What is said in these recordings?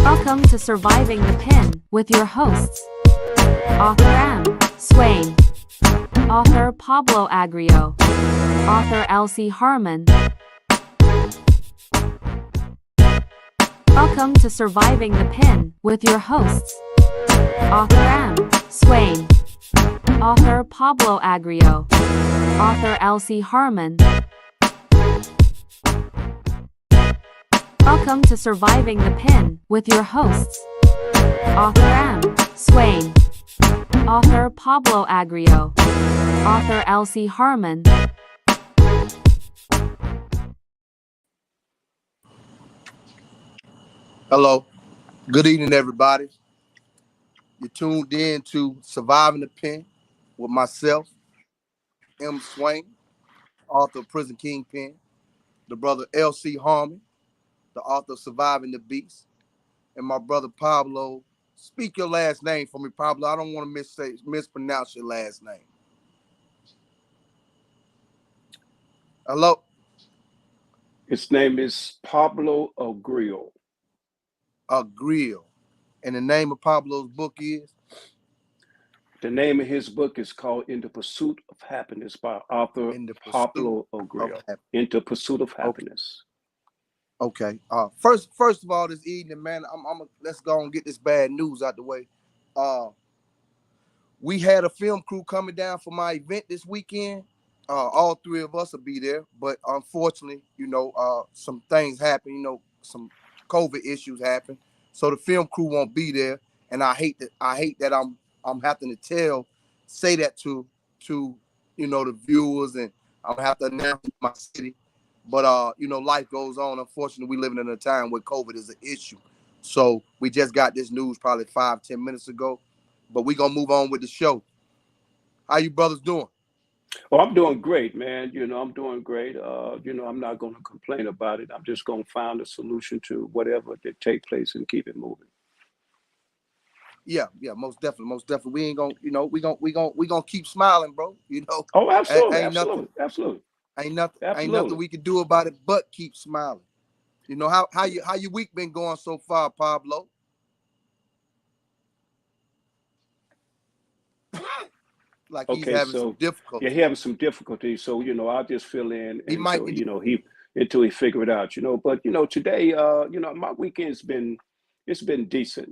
Welcome to Surviving the Pin with your hosts, author M. Swain, author Pablo Agrio, author Elsie Harmon. Welcome to Surviving the Pin with your hosts, author M. Swain, author Pablo Agrio, author Elsie Harmon. Welcome to Surviving the Pin with your hosts, author M. Swain, author Pablo Agrio, author Elsie Harmon. Hello. Good evening, everybody. You're tuned in to Surviving the Pen with myself, M. Swain, author of Prison Kingpin, the brother L.C. Harmon, the author of Surviving the Beast, and my brother Pablo. Speak your last name for me, Pablo. I don't want to mispronounce your last name. Hello? His name is Pablo Agrio. Agrio. And the name of Pablo's book is? The name of his book is called In the Pursuit of Happiness by author Pablo Agrio. In the Pursuit of Happiness. Okay. First of all, this evening, man, let's go and get this bad news out the way. We had a film crew coming down for my event this weekend. All three of us will be there, but unfortunately, some things happen. Some COVID issues happen, so the film crew won't be there. And I hate that I'm having to say that to the viewers, and I'm gonna have to announce my city. But life goes on. Unfortunately, we living in a time where COVID is an issue. So we just got this news probably 5-10 minutes ago. But we're gonna move on with the show. How you brothers doing? Oh, I'm doing great, man. I'm doing great. I'm not gonna complain about it. I'm just gonna find a solution to whatever that take place and keep it moving. Yeah, yeah, most definitely, most definitely. We ain't gonna, we gonna keep smiling, bro. Oh, absolutely, Ain't nothing, absolutely, absolutely, ain't nothing absolutely. we can do about it but keep smiling. How your week been going so far, Pablo? Like he's Okay, having some so yeah, difficulties. he having some difficulties. So I'll just fill in He might until be. until he figure it out. But today, my weekend's been it's been decent.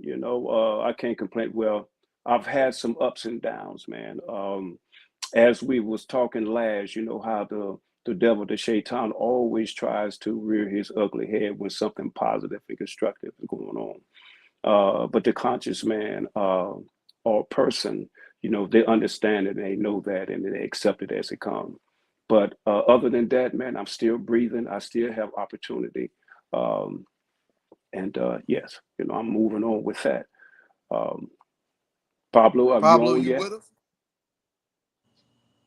I can't complain. Well, I've had some ups and downs, man. As we was talking last, you know how the devil, the shaitan, always tries to rear his ugly head when something positive and constructive is going on. But the conscious man or person, they understand it and they know that and they accept it as it comes. But other than that, man, I'm still breathing. I still have opportunity. Um, and yes, I'm moving on with that. Um, Pablo, are you Pablo, on you yet? with us?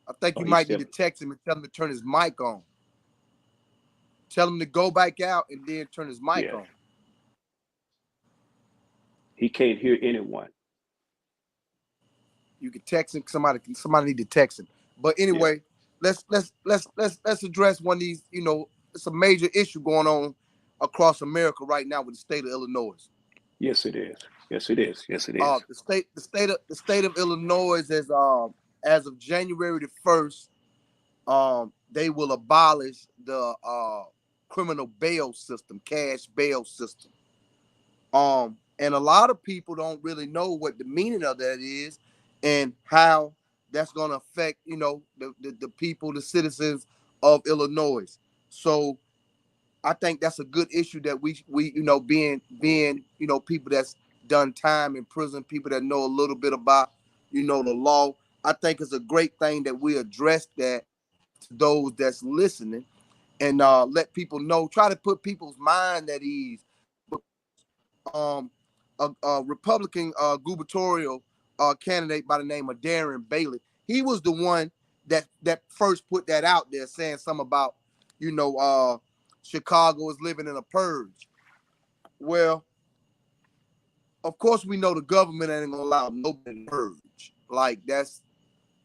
I think Oh, you he's might need still, to text him and tell him to turn his mic on. Tell him to go back out and then turn his mic yeah, on. he can't hear anyone. You can text him. Somebody need to text him. But Yeah, anyway, let's address one of these. It's a major issue going on across America right now with the state of Illinois. yes, it is. Yes, it is. Yes, it is. The state of Illinois as of January the 1st, they will abolish the criminal bail system, cash bail system. And a lot of people don't really know what the meaning of that is and how that's going to affect, the people, the citizens of Illinois. So I think that's a good issue that we being people that's done time in prison, people that know a little bit about the law. I think it's a great thing that we address that to those that's listening and let people know, try to put people's mind at ease. A Republican gubernatorial candidate by the name of Darren Bailey, he was the one that first put that out there, saying something about Chicago is living in a purge. Well, of course we know the government ain't gonna allow nobody to purge. Like that's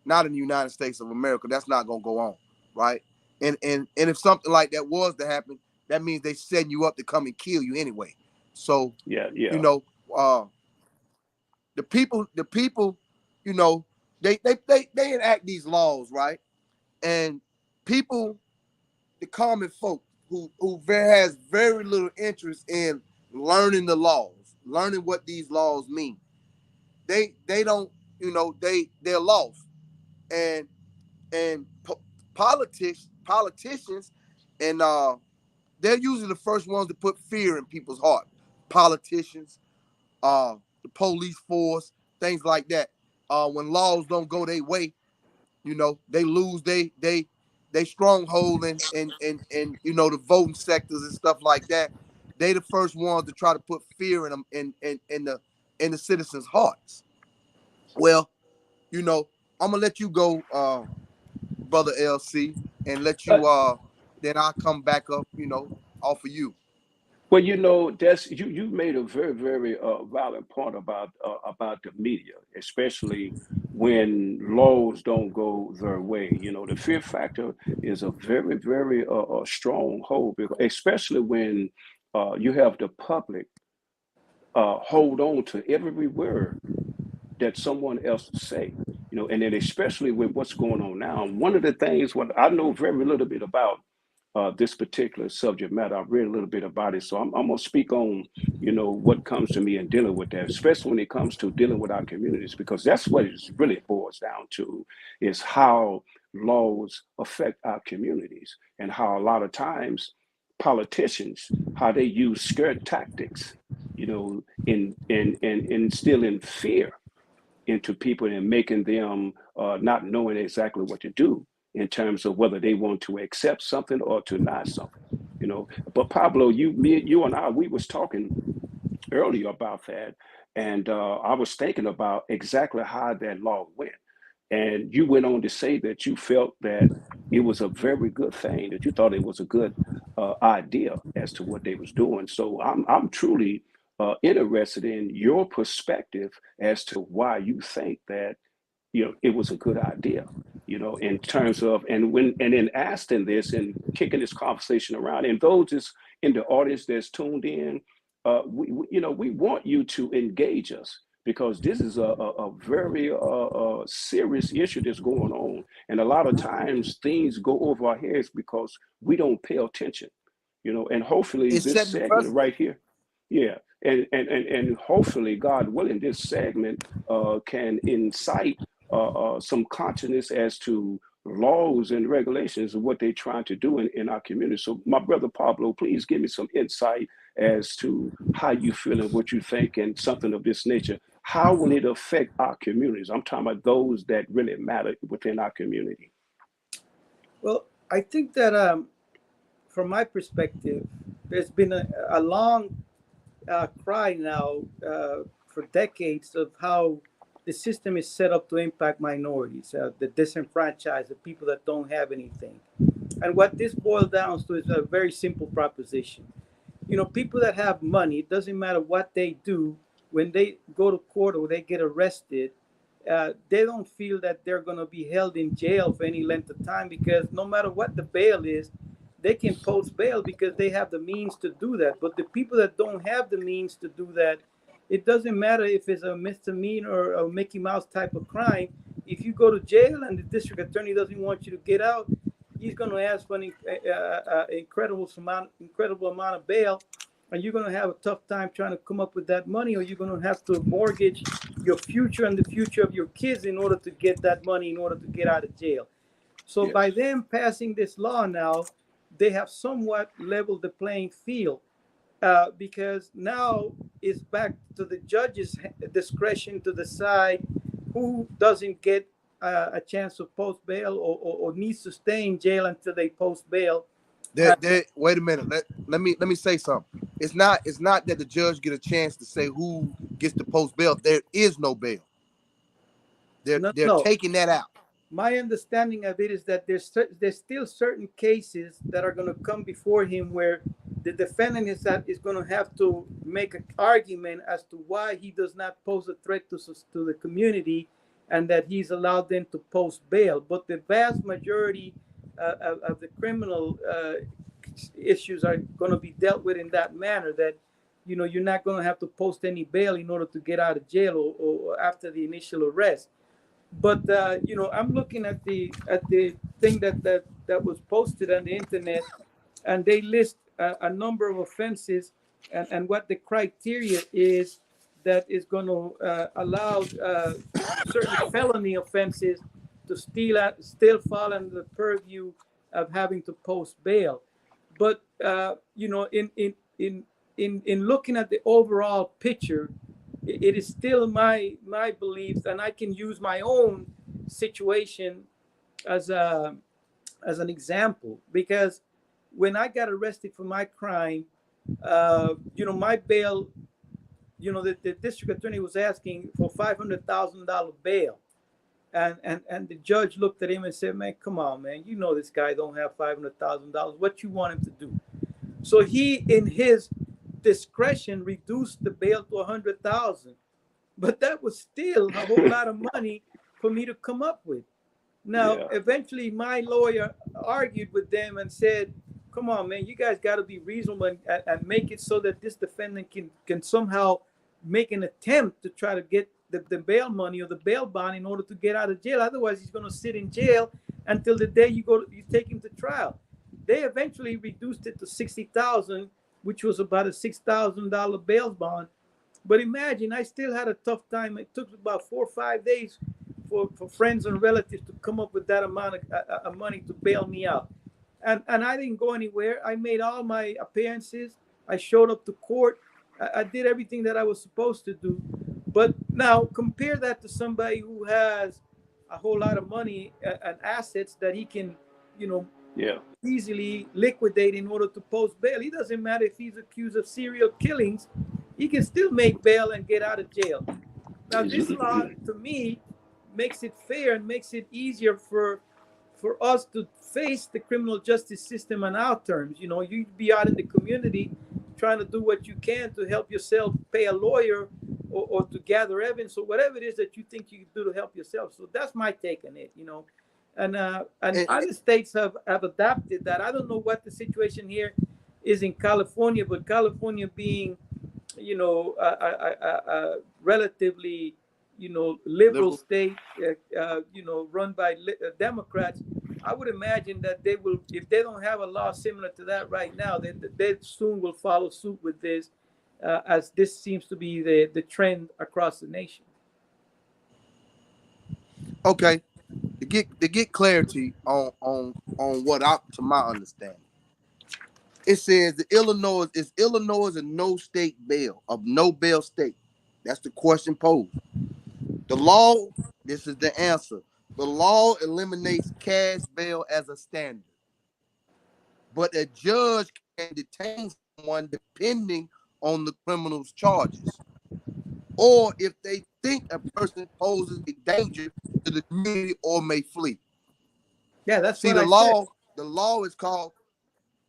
not in the United States of America. That's not gonna go on, right? And if something like that was to happen, that means they setting you up to come and kill you anyway. So, Yeah, you yeah. know, uh, the people, you know, they enact these laws, right? And people, the common folk who has very little interest in learning the laws, learning what these laws mean. They don't, they're lost. And politicians and they're usually the first ones to put fear in people's heart. Politicians, the police force, things like that. When laws don't go their way, they lose they stronghold and the voting sectors and stuff like that. They the first ones to try to put fear in them in the citizens' hearts. Well, you know, I'm gonna let you go, brother LC, and let Uh, you then I'll come back up, off of you. Well, that's you made a very, very valid point about the media, especially when laws don't go their way. The fear factor is a very, very strong hold, especially when you have the public hold on to every word that someone else say. And then especially with what's going on now. One of the things what I know very little bit about this particular subject matter. I've read a little bit about it, so I'm gonna speak on what comes to me in dealing with that, especially when it comes to dealing with our communities, because that's what it really boils down to, is how laws affect our communities and how a lot of times politicians how they use scare tactics, in instilling fear into people and making them not knowing exactly what to do in terms of whether they want to accept something or to not something. But Pablo, you and I, we was talking earlier about that, and I was thinking about exactly how that law went, and you went on to say that you felt that it was a very good thing, that you thought it was a good idea as to what they was doing. So I'm truly interested in your perspective as to why you think that it was a good idea, in terms of, and in asking this and kicking this conversation around, and those is in the audience that's tuned in, we want you to engage us, because this is a very serious issue that's going on, and a lot of times things go over our heads because we don't pay attention, and hopefully It's this setting the segment precedent. right here, yeah, and hopefully, God willing, this segment can incite some consciousness as to laws and regulations of what they're trying to do in our community. So, my brother Pablo, please give me some insight as to how you feel and what you think, and something of this nature. How will it affect our communities? I'm talking about those that really matter within our community. Well, I think that from my perspective, there's been a long cry now for decades of how the system is set up to impact minorities, the disenfranchised, the people that don't have anything. And what this boils down to is a very simple proposition. People that have money, it doesn't matter what they do, when they go to court or they get arrested, they don't feel that they're going to be held in jail for any length of time, because no matter what the bail is, they can post bail because they have the means to do that. But the people that don't have the means to do that, it doesn't matter if it's a misdemeanor or a Mickey Mouse type of crime. If you go to jail and the district attorney doesn't want you to get out, he's going to ask for an incredible amount of bail, and you're going to have a tough time trying to come up with that money, or you're going to have to mortgage your future and the future of your kids in order to get that money, in order to get out of jail. So Yes. by them passing this law now, they have somewhat leveled the playing field, because now it's back to the judge's discretion to decide who doesn't get a chance to post bail, or needs to stay in jail until they post bail. Wait a minute. Let me say something. It's not that the judge get a chance to say who gets to post bail. There is no bail. They're No. taking that out. My understanding of it is that there's still certain cases that are going to come before him where the defendant is going to have to make an argument as to why he does not pose a threat to the community, and that he's allowed them to post bail. But the vast majority of the criminal issues are going to be dealt with in that manner, that you're not going to have to post any bail in order to get out of jail, or after the initial arrest. But I'm looking at the thing that was posted on the internet, and they list a number of offenses, and what the criteria is that is going to allow certain felony offenses to still fall under the purview of having to post bail. But in looking at the overall picture, it is still my beliefs, and I can use my own situation as an example, because when I got arrested for my crime, my bail, the district attorney was asking for $500,000 bail, and the judge looked at him and said, "Man, come on, man, this guy don't have $500,000. What you want him to do?" So he, in his discretion, reduced the bail to $100,000, but that was still a whole lot of money for me to come up with. Now, eventually, my lawyer argued with them and said, "Come on, man, you guys got to be reasonable and make it so that this defendant can somehow make an attempt to try to get the bail money or the bail bond in order to get out of jail. Otherwise, he's going to sit in jail until the day you take him to trial." They eventually reduced it to $60,000, which was about a $6,000 bail bond. But imagine, I still had a tough time. It took about 4 or 5 days for friends and relatives to come up with that amount of money to bail me out. And I didn't go anywhere. I made all my appearances. I showed up to court. I did everything that I was supposed to do. But now compare that to somebody who has a whole lot of money and assets that he can, easily liquidate in order to post bail. It doesn't matter if he's accused of serial killings, he can still make bail and get out of jail. Now, this law, to me, makes it fair and makes it easier for us to face the criminal justice system on our terms. You'd be out in the community trying to do what you can to help yourself pay a lawyer or to gather evidence or whatever it is that you think you can do to help yourself. So that's my take on it, you know. And And other states have adapted that. I don't know what the situation here is in California, but California being, you know, a relatively, you know, liberal liberal. state, you know, run by Democrats, I would imagine that they will, if they don't have a law similar to that right now, they soon will follow suit with this, as this seems to be the trend across the nation. Okay, to get clarity on what I to my understanding, it says the Illinois a no state bail of no bail state. That's the question posed. The law, this is the answer. The law eliminates cash bail as a standard, but a judge can detain someone depending on the criminal's charges, or if they think a person poses a danger to the community or may flee. Yeah, that's See, what I said. the law is called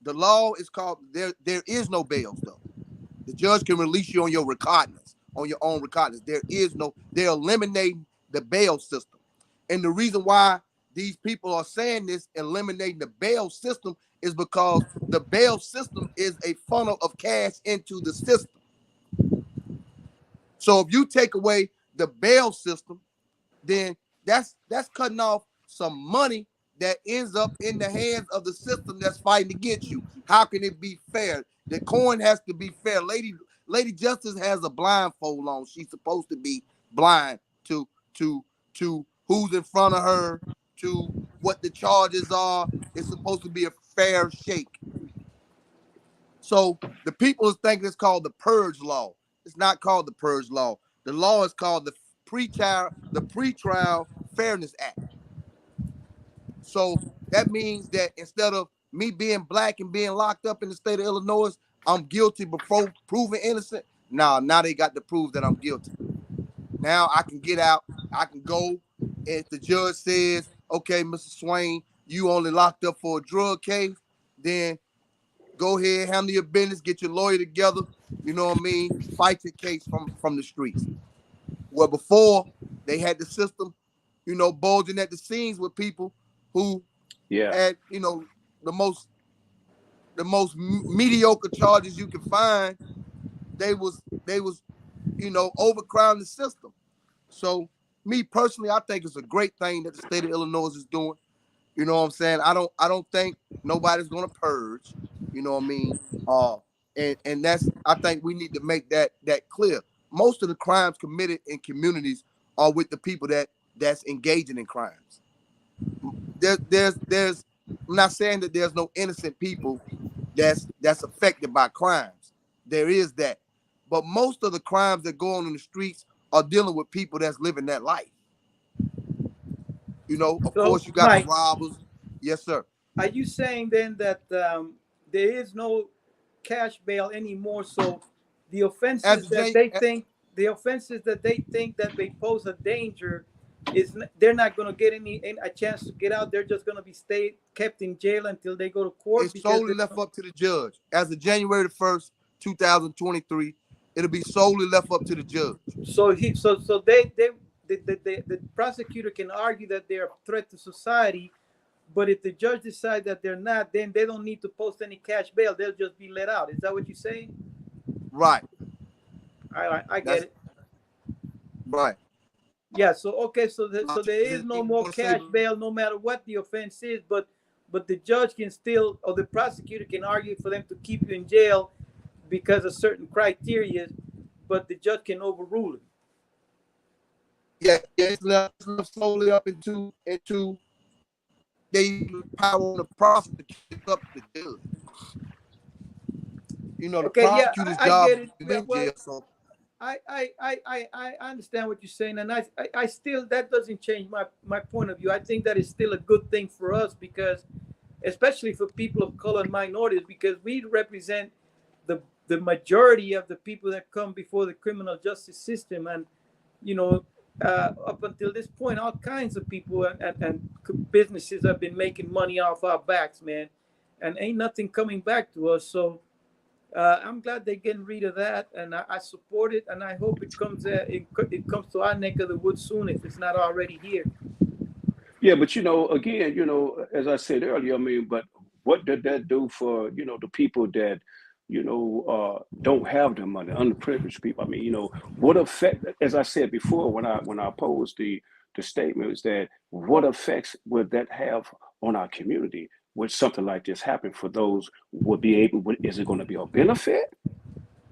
the law is called there is no bails though. The judge can release you on your recognizance, on your own recognizance. There is no, they're eliminating the bail system. And the reason why these people are saying this, eliminating the bail system, is because the bail system is a funnel of cash into the system. So if you take away the bail system, then that's cutting off some money that ends up in the hands of the system that's fighting against you. How can it be fair? The coin has to be fair. Lady Justice has a blindfold on. She's supposed to be blind to who's in front of her, to what the charges are. It's supposed to be a fair shake. So the people is thinking it's called the purge law. It's not called the purge law. The law is called the pretrial fairness act. So that means that instead of me being black and being locked up in the state of Illinois, I'm guilty before proven innocent. Now they got to prove that I'm guilty. Now I can get out. I can go. If the judge says, okay, Mr. Swain, you only locked up for a drug case, then go ahead, handle your business, get your lawyer together. You know what I mean? Fight your case from the streets. Well, before they had the system, you know, bulging at the seams with people who had, you know, the most mediocre charges you can find. They was, you know, overcrowding the system. So me personally, I think it's a great thing that the state of Illinois is doing. You know what I'm saying? I don't think nobody's gonna purge. You know what I mean? And that's, I think we need to make that clear. Most of the crimes committed in communities are with the people that's engaging in crimes. There's I'm not saying that there's no innocent people that's affected by crimes. There is that. But most of the crimes that go on in the streets are dealing with people that's living that life. You know, of So, course you got the Mike, robbers. Yes, sir. are you saying then that there is no cash bail anymore? So the As offenses a that J, they think that they pose a danger they're not going to get any a chance to get out. They're just going to be kept in jail until they go to court it's solely left up to the judge. As of January the 1st, 2023, it'll be solely left up to the judge. So the prosecutor can argue that they're a threat to society, but if the judge decides that they're not, then they don't need to post any cash bail. They'll just be let out. Is that what you're saying? Right. I get it. Right. Yeah. So okay. So there is no more Gonna cash say, bail, no matter what the offense is. But the judge can still, or the prosecutor can argue for them to keep you in jail because of certain criteria, but the judge can overrule it. yeah, it's left solely up into they power on the prosecutor up to the judge. You know, the Okay. Yeah. prosecutor's I job get it. is Yeah, in well, jail. So I understand what you're saying, and I still, that doesn't change my point of view. I think that is still a good thing for us, because especially for people of color and minorities, because we represent the majority of the people that come before the criminal justice system. And you know, up until this point, all kinds of people and businesses have been making money off our backs, man, and ain't nothing coming back to us. So I'm glad they're getting rid of that, and I support it, and I hope it comes to our neck of the woods soon if it's not already here. Yeah, but again, as I said earlier, I mean, but what did that do for, the people that, don't have the money, underprivileged people? I mean, what effect, as I said before, when I posed the statement, is that what effects would that have on our community? Would something like this happen for those would be able, is it going to be a benefit?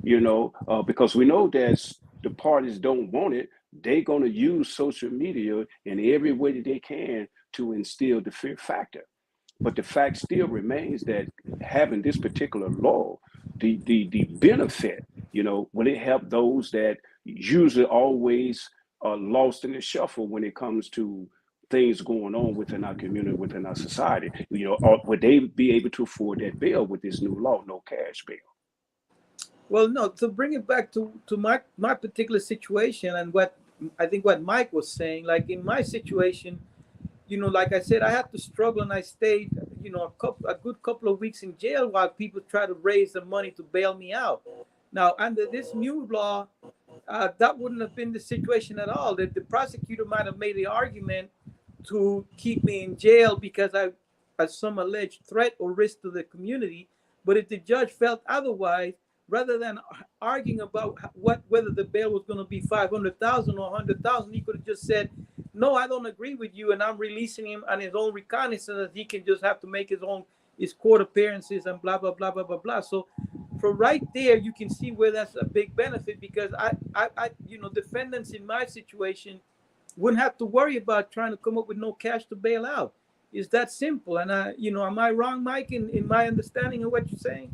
Because we know that the parties don't want it. They're going to use social media in every way that they can to instill the fear factor. But the fact still remains that having this particular law, the benefit, will it help those that usually always are lost in the shuffle when it comes to things going on within our community, within our society? Or would they be able to afford that bill with this new law, no cash bill? Well, no, to bring it back to my particular situation and what I think what Mike was saying, like in my situation, like I said, I had to struggle and I stayed, a good couple of weeks in jail while people try to raise the money to bail me out. Now, under this new law, that wouldn't have been the situation at all. The prosecutor might have made the argument to keep me in jail because I, as some alleged threat or risk to the community. But if the judge felt otherwise, rather than arguing about whether the bail was going to be 500,000 or 100,000, he could have just said, "No, I don't agree with you, and I'm releasing him on his own recognizance. He can just have to make his court appearances and blah blah blah blah blah blah." So, from right there, you can see where that's a big benefit because defendants in my situation wouldn't have to worry about trying to come up with no cash to bail out. It's that simple. And am I wrong, Mike, in my understanding of what you're saying?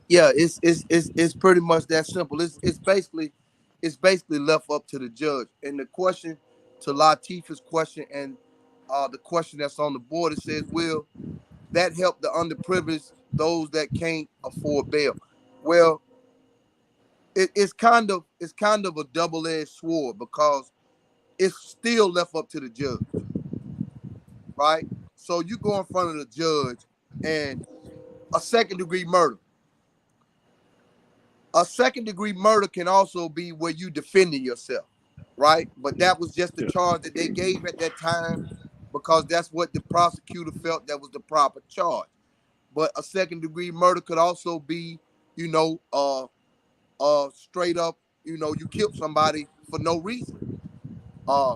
Yeah, it's pretty much that simple. It's basically left up to the judge. And the question to Latifah's question and the question that's on the board, it says, will that help the underprivileged, those that can't afford bail? Well, it's kind of a double-edged sword because it's still left up to the judge, right? So you go in front of the judge and a second degree murder. A second degree murder can also be where you defending yourself, right? But that was just the Yeah. charge that they gave at that time because that's what the prosecutor felt that was the proper charge. But a second degree murder could also be, you know, straight up, you killed somebody for no reason. Uh,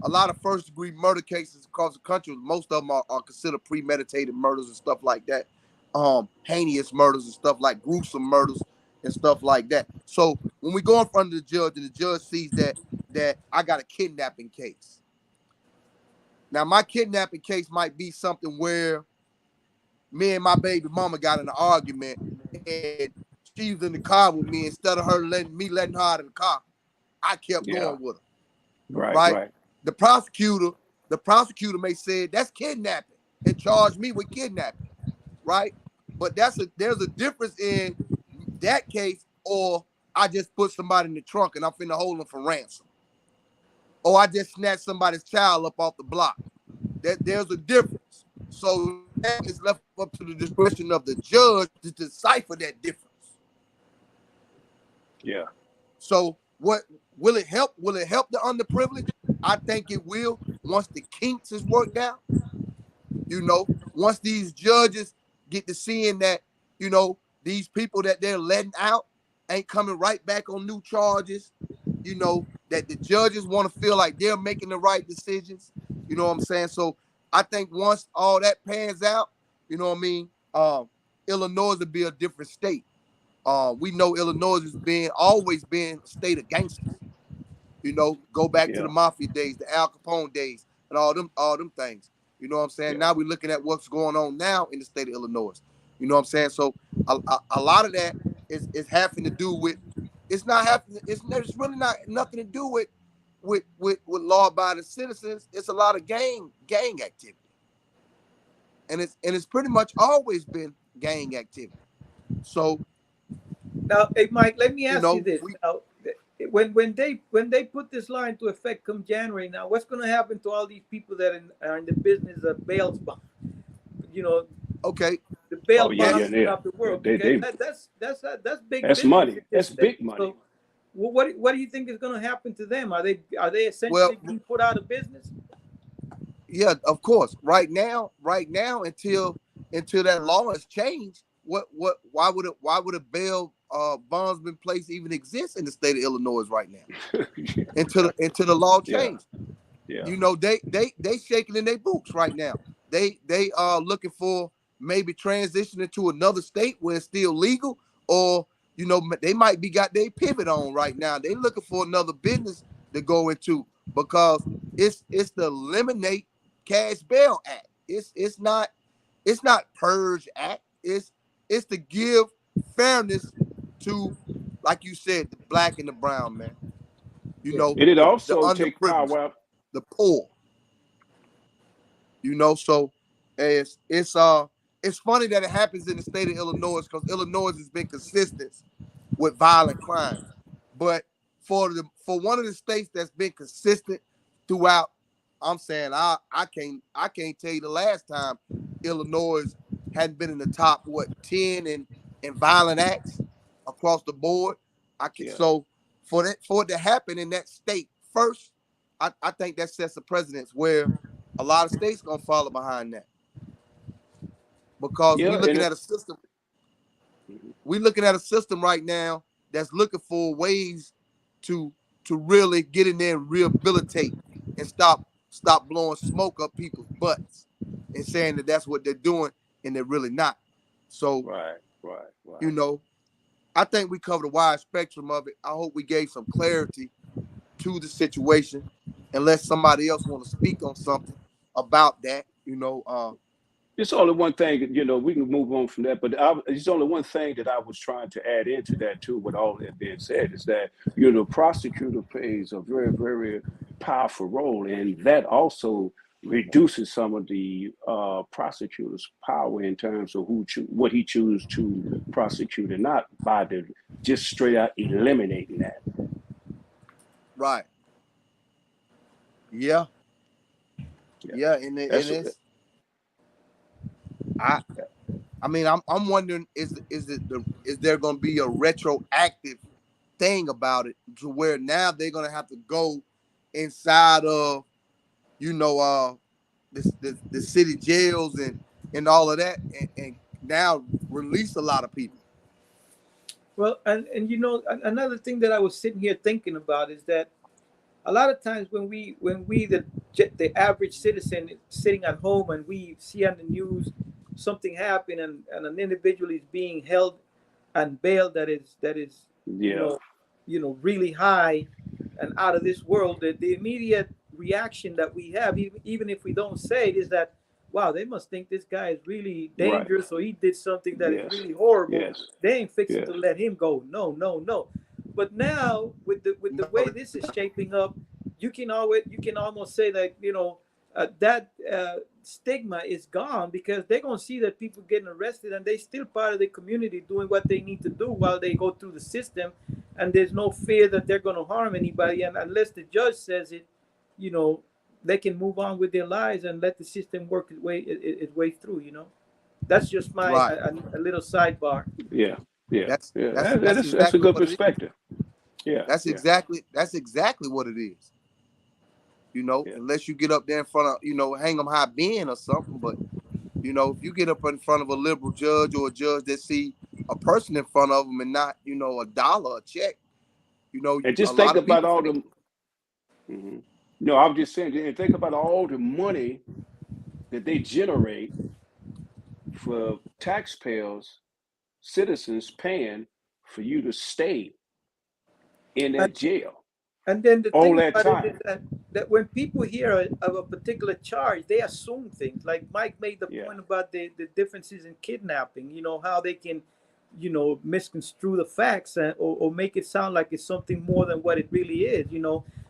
a lot of first degree murder cases across the country, most of them are considered premeditated murders and stuff like that. Heinous murders and stuff like gruesome murders and stuff like that. So when we go in front of the judge and the judge sees that I got a kidnapping case. Now my kidnapping case might be something where me and my baby mama got in an argument and she was in the car with me. Instead of letting her out of the car, I kept Yeah. going with her. Right. Right? Right. The prosecutor, the prosecutor may say that's kidnapping and charge me with kidnapping, right? But there's a difference in that case, or I just put somebody in the trunk and I'm finna hold them for ransom, or I just snatched somebody's child up off the block. There's a difference. So that is left up to the discretion of the judge to decipher that difference. Yeah. So what will it help? Will it help the underprivileged? I think it will once the kinks is worked out. Once these judges get to seeing that, these people that they're letting out ain't coming right back on new charges, that the judges want to feel like they're making the right decisions. You know what I'm saying? So I think once all that pans out, you know what I mean, Illinois will be a different state. We know Illinois has always been a state of gangsters. Go back to the Yeah. mafia days, the Al Capone days, and all them things. You know what I'm saying? Yeah. Now we're looking at what's going on now in the state of Illinois. You know what I'm saying? So a lot of that is having to do with. It's not having. It's really not nothing to do with law-abiding citizens. It's a lot of gang activity, and it's pretty much always been gang activity. So Now, hey, Mike, let me ask you this. we Now, when they put this law into effect come January, now what's going to happen to all these people that are in the business of bail bond? You know, okay. the bail Oh yeah, That yeah, bonds yeah. throughout the world, because They that's big that's business money. in this That's state. big money. So what do you think is going to happen to them? Are they well, essentially being put out of business? yeah, of course. Right now, until that law has changed, why would a bail bondsman place even exist in the state of Illinois right now? Until the law Yeah, changed. yeah, You know, they shaking in their boots right now. They are looking for maybe transitioning to another state where it's still legal, or you know, they might be got their pivot on right now. They looking for another business to go into, because it's the Eliminate Cash Bail Act. It's not Purge Act. It's to give fairness to, like you said, the black and the brown man. You Yeah. know, and it the also take underprivileged, power out. the poor. You know, so it's funny that it happens in the state of Illinois, because Illinois has been consistent with violent crimes. But for one of the states that's been consistent throughout, I'm saying I can't tell you the last time Illinois hadn't been in the top 10 in violent acts across the board. I can Yeah, so for it to happen in that state first, I think that sets a precedence where a lot of states gonna follow behind that, because yeah, and it, we looking at a system right now that's looking for ways to really get in there and rehabilitate and stop blowing smoke up people's butts and saying that that's what they're doing, and they're really not. So, right, right, you right. know, I think we covered a wide spectrum of it. I hope we gave some clarity to the situation, unless somebody else want to speak on something about that. It's only one thing, we can move on from that, but it's only one thing that I was trying to add into that too, with all that being said, is that, prosecutor plays a very, very powerful role, and that also reduces some of the prosecutor's power in terms of what he chooses to prosecute, and not by the just straight out eliminating that. Right. Yeah. Yeah, Yeah. And that's it's I I mean, I'm wondering, is there going to be a retroactive thing about it, to where now they're going to have to go inside of, you know the city jails and all of that, and now release a lot of people. Well, and another thing that I was sitting here thinking about is that a lot of times when we the average citizen is sitting at home and we see on the news something happen, and an individual is being held and bail that is you yeah, know really high and out of this world, the immediate reaction that we have, even if we don't say it, is that, wow, they must think this guy is really right, dangerous, or he did something that is yes, really horrible. yes, They ain't fixing yes, to let him go. No, no, no. But now with the way this is shaping up, you can almost say that that stigma is gone, because they're gonna see that people getting arrested and they still part of the community doing what they need to do while they go through the system, and there's no fear that they're gonna harm anybody, and unless the judge says it, you know, they can move on with their lives and let the system work its way through. That's just my Right. a little sidebar. yeah, yeah, That's yeah. that's That, that's that's a exactly good what it is. perspective. Yeah, yeah, That's exactly what it is. yeah. Unless you get up there in front of, hang 'em high being or something. But if you get up in front of a liberal judge, or a judge that see a person in front of them and not, a dollar, a check, And a just think lot of about people all say, the. Mhm. No, I'm just saying, and think about all the money that they generate for taxpayers, citizens paying for you to stay in And that jail then the all thing that about it is time. that when people hear of a particular charge, they assume things. Like Mike made the Yeah, point about the differences in kidnapping. How they can, misconstrue the facts, or make it sound like it's something more than what it really is.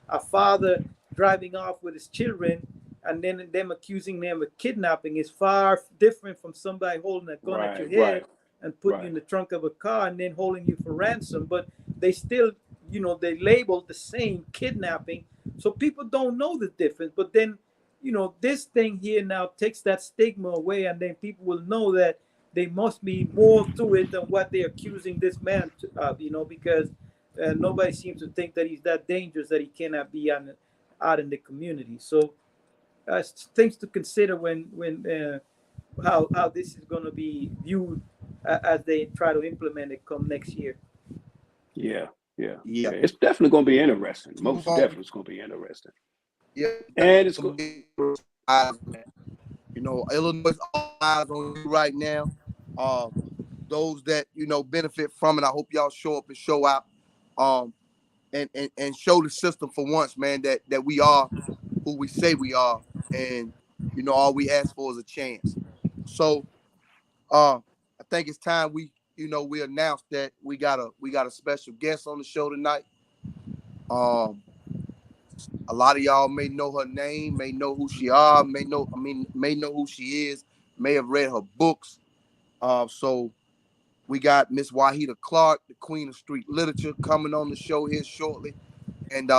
A father driving off with his children, and then them accusing them of kidnapping, is far different from somebody holding a gun at right, your right, head and putting you right. in the trunk of a car and then holding you for ransom. But they still, they labeled the same kidnapping, so people don't know the difference. But then, this thing here now takes that stigma away, and then people will know that they must be more to it than what they're accusing this man of, because nobody seems to think that he's that dangerous that he cannot be out in the community. So things to consider when how this is going to be viewed as they try to implement it come next year. Yeah, yeah, Yeah. yeah. It's definitely going to be interesting. Move Most on. definitely, it's going to be interesting. Yeah. And it's go. You know, Illinois all eyes on you right now. Um, those that benefit from it, I hope y'all show up and show out. Um, and show the system for once, man, that we are who we say we are, and all we ask for is a chance. So, I think it's time we announced that we got a special guest on the show tonight. Um, a lot of y'all may know her name, may know who she are, may know who she is, may have read her books. So we got Miss Wahida Clark, the Queen of Street Literature, coming on the show here shortly, and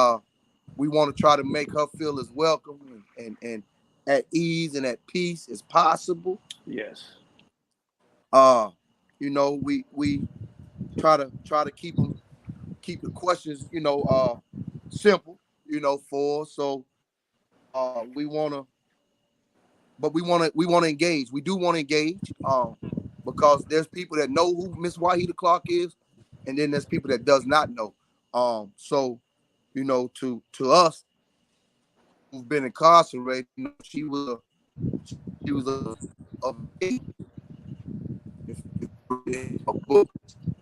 we want to try to make her feel as welcome and at ease and at peace as possible. Yes. Uh, we try to keep the questions simple for us. So we want to but we want to engage. We do want to engage because there's people that know who Miss Wahida Clark is, and then there's people that does not know. So to us who've been incarcerated, she was a if a book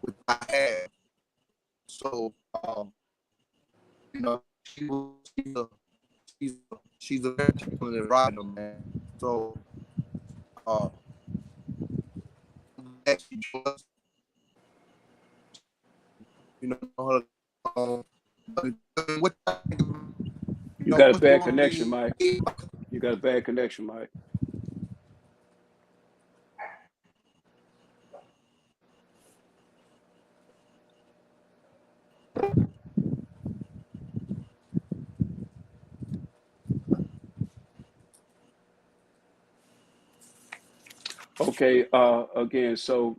which I have. So she was, she's a very talented writer, man. So uh, she was, her, what You got a what's bad going to connection, Mike. be. You got a bad connection, Mike. Okay. Again, so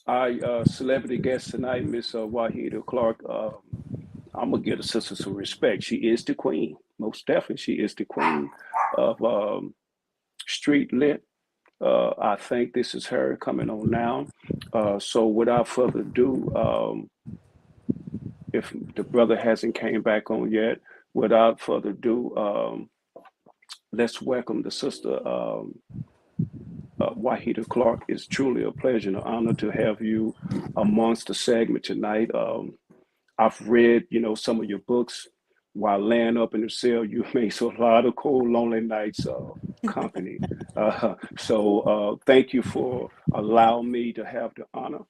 our celebrity guest tonight, Miss Wahida Clark. I'm gonna give the sister some respect. She is the queen, most definitely. She is the queen of street lit. I think this is her coming on now. So without further ado, if the brother hasn't came back on yet, without further ado, let's welcome the sister. Wahida Clark. It's truly a pleasure and an honor to have you amongst the segment tonight. I've read, some of your books while laying up in the cell. You made a lot of cold, lonely nights company. So thank you for allowing me to have the honor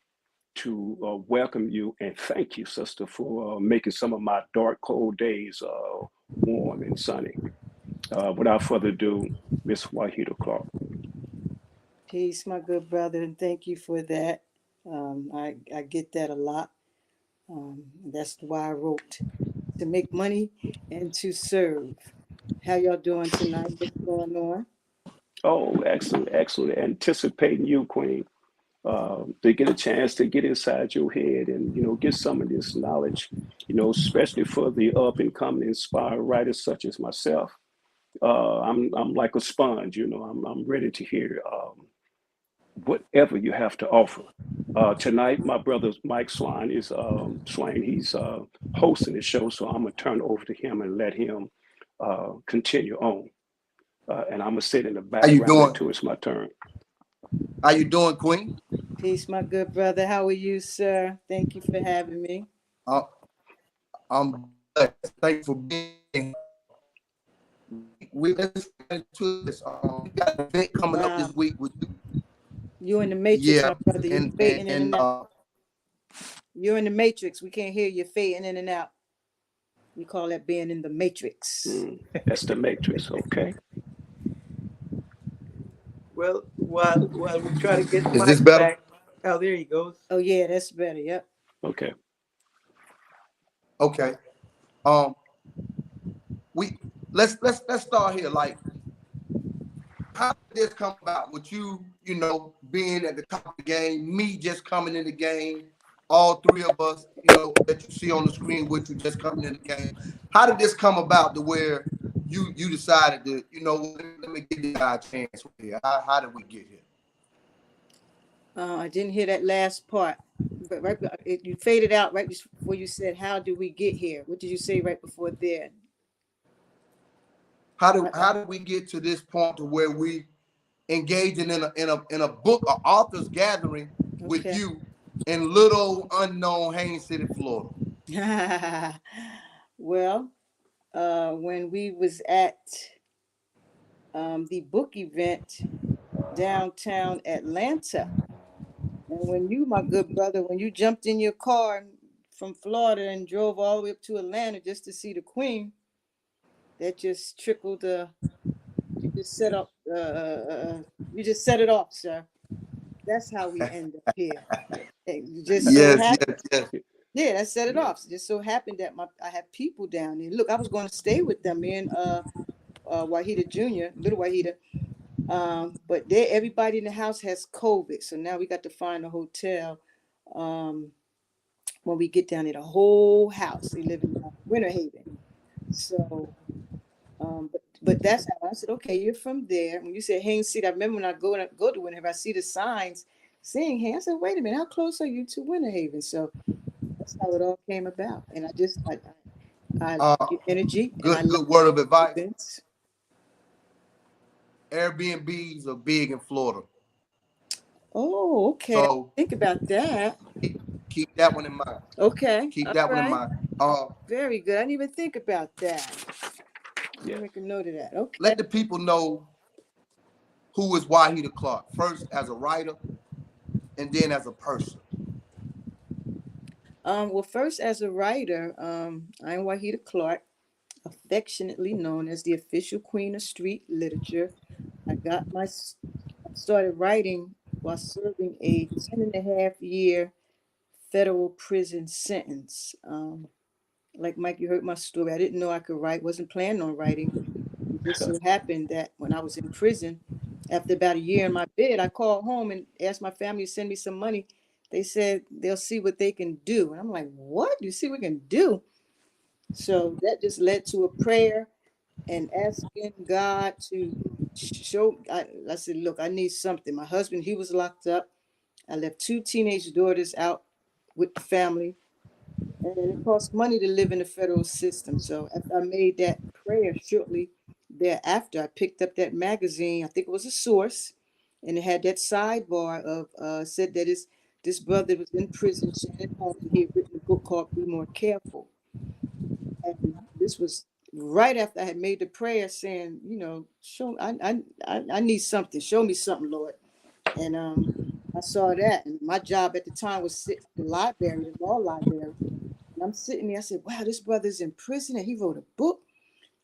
to welcome you, and thank you, sister, for making some of my dark, cold days warm and sunny. Without further ado, Miss Wahida Clark. Peace, my good brother, and thank you for that. I get that a lot. That's why I wrote to make money and to serve. How y'all doing tonight? What's going on? Oh, excellent, excellent. Anticipating you, Queen, to get a chance to get inside your head and, get some of this knowledge, especially for the up and coming inspired writers such as myself. I'm like a sponge, I'm ready to hear whatever you have to offer. Tonight, my brother Mike Swain is Swain. He's hosting the show, so I'm gonna turn it over to him and let him continue on. And I'm gonna sit in the How you background doing? until it's my turn. How you doing, Queen? Peace, my good brother. How are you, sir? Thank you for having me. Uh, I'm blessed. Thank you for being here. Let's get into this. We got an event coming up this Wow. week with You in the matrix, yeah, my brother. You and and fading in and and out. You're in the matrix. We can't hear you fading in and out. We call that being in the matrix. That's the matrix, okay? Well, while we try to get is this Mike better? back. Oh, there he goes. Oh yeah, that's better. Yep. Okay. Okay. We let's start here. Like, how did this come about with you you know, being at the top of the game, me just coming in the game, all three of us, you know, that you see on the screen with you just coming in the game. How did this come about to where you decided to, you know, let me give this guy a chance here? How did we get here? I didn't hear that last part, but you faded out right before you said, "How did we get here?" What did you say right before there? How did we get to this point to where we engaging in a book, an authors gathering with Okay. you in little unknown Haines City, Florida? Well, when we was at the book event downtown Atlanta, and when you, my good brother, when you jumped in your car from Florida and drove all the way up to Atlanta just to see the Queen, that just trickled. You just set up. You just set it off, sir. That's how we end up here. It just so Yes, happened. yes, yes. Yeah, that set it Yeah. off. It just so happened that I had people down there. Look, I was going to stay with them, me and Wahida Jr., little Wahida. But everybody in the house has COVID, so now we got to find a hotel. Um, when we get down there, the whole house. They live in Winter Haven, so. But that's how I said, okay, you're from there. When you said Haines City, I remember when I go to Winter Haven, I see the signs saying Haines. I said, wait a minute, how close are you to Winter Haven? So that's how it all came about. And I like Uh, your energy, and I good love good word of advice. events. Airbnbs are big in Florida, Oh, okay. so Think about that. keep that one in mind. Okay, Keep all that one in right. mind. Very good. I didn't even think about that. Let me Yes. make a note of that. Okay. Let the people know who is Wahida Clark, first as a writer and then as a person. Well, first as a writer, I'm Wahida Clark, affectionately known as the official queen of street literature. I started writing while serving a 10.5 year federal prison sentence. Like Mike, you heard my story. I didn't know I could write, wasn't planning on writing. It just so happened that when I was in prison, after about a year in my bed, I called home and asked my family to send me some money. They said they'll see what they can do. And I'm like, what? You see what we can do? So that just led to a prayer and asking God to show. I said, look, I need something. My husband, he was locked up. I left two teenage daughters out with the family, and it costs money to live in the federal system. So after I made that prayer, shortly thereafter, I picked up that magazine. I think it was a Source, and it had that sidebar of said that this brother was in prison, Shannon Holmes, and he had written a book called Be More Careful. And this was right after I had made the prayer saying, show I need something. Show me something, Lord. And I saw that. And my job at the time was sit at the library, the law library. And I'm sitting there, I said, wow, this brother's in prison and he wrote a book.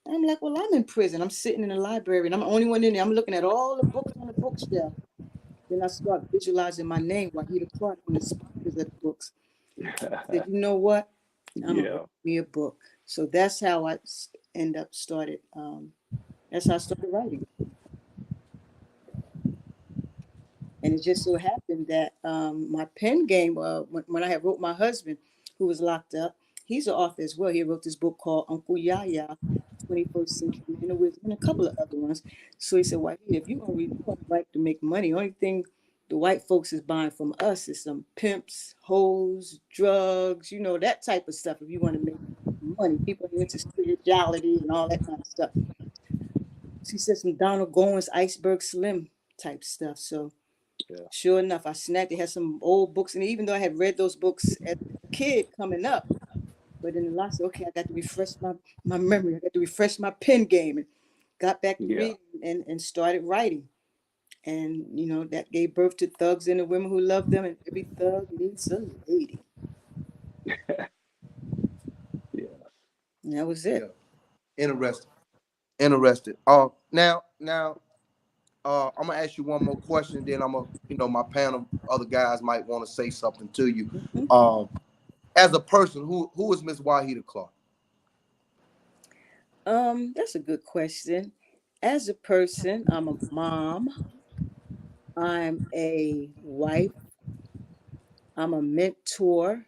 And I'm like, well, I'm in prison. I'm sitting in the library and I'm the only one in there. I'm looking at all the books on the bookshelf. Then I start visualizing my name, Wahida Clark, on the sponsors of the books. I said, you know what? I'm gonna Yeah. write me a book. So that's how I end up started. That's how I started writing. And it just so happened that my pen game, when I had wrote my husband, who was locked up, he's an author as well. He wrote this book called Uncle Yaya, 21st Century Man of Wisdom, and a couple of other ones. So he said, well, if you want to write to make money, the only thing the white folks is buying from us is some pimps, hoes, drugs, that type of stuff. If you want to make money, people are into spirituality and all that kind of stuff. So he said some Donald Goins, Iceberg Slim type stuff. So Yeah. sure enough, I snagged it, had some old books. And even though I had read those books as a kid coming up, but in the last, okay, I got to refresh my memory. I got to refresh my pen game and got back to Yeah. reading and started writing. And, that gave birth to Thugs and the Women Who Love Them. And every thug needs a lady. Yeah. And that was Yeah, it. interesting. Interested. Now, I'm gonna ask you one more question. Then I'm gonna, my panel, other guys might want to say something to you. Mhm. As a person, who is Miss Wahida Clark? That's a good question. As a person, I'm a mom. I'm a wife. I'm a mentor.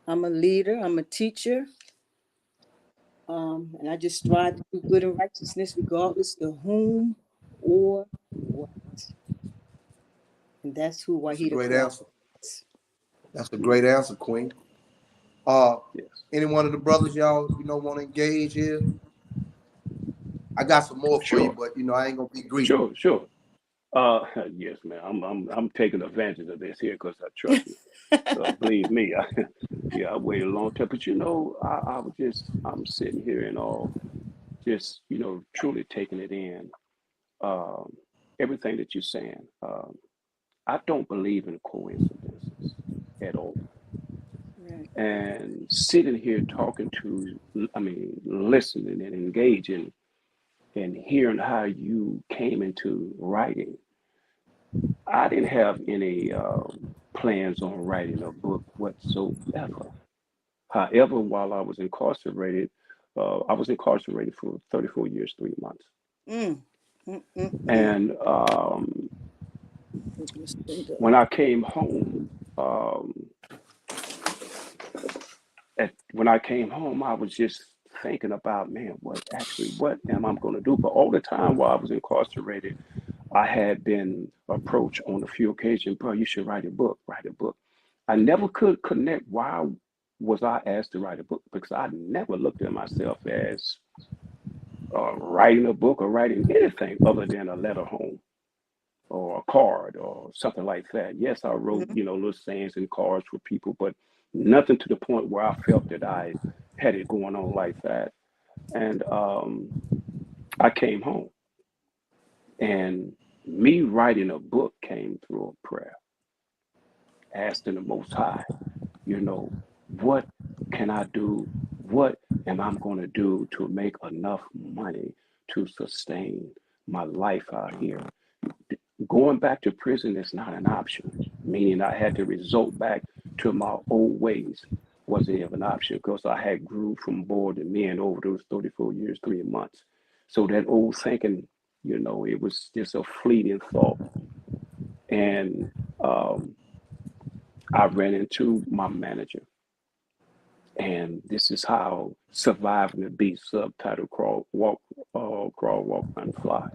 I'm a leader. I'm a teacher. And I just strive to do good and righteousness regardless to whom or what. And that's who That's a Wahida great Clark answer. is. That's a great Yes, answer, Queen. Uh, yes. any one of the brothers y'all want to engage here? I got some more for you, Sure, but I ain't gonna be greedy. sure, sure. Yes, man. I'm taking advantage of this here because trust me. Believe me, yeah, I waited a long time. But I'm sitting here and all, just truly taking it in. Um, Everything that you're saying. I don't believe in coincidences at all. Right. And sitting here talking listening and engaging and hearing how you came into writing. I didn't have any plans on writing a book whatsoever. However, while I was incarcerated for 34 years, 3 months. Mm, mm, mm, mm. And Open this window. when I came home, I was just thinking about, man, what am I going to do? But all the time while I was incarcerated, I had been approached on a few occasions, bro, you should write a book, write a book. I never could connect why was I asked to write a book because I never looked at myself as writing a book or writing anything other than a letter home or a card or something like that. Yes, I wrote, Mhm. little sayings and cards for people, but nothing to the point where I felt that I had it going on like that. And I came home and me writing a book came through a prayer, asking the Most High, what can I do? What am I going to do to make enough money to sustain my life out here? Going back to prison is not an option, meaning I had to resort back to my old ways. Wasn't even an option because I had grew from boy to men over those 34 years, 3 months. So that old thinking, it was just a fleeting thought. And um, I ran into my manager. And this is how Surviving the Beast subtitle crawl, walk, run, fly.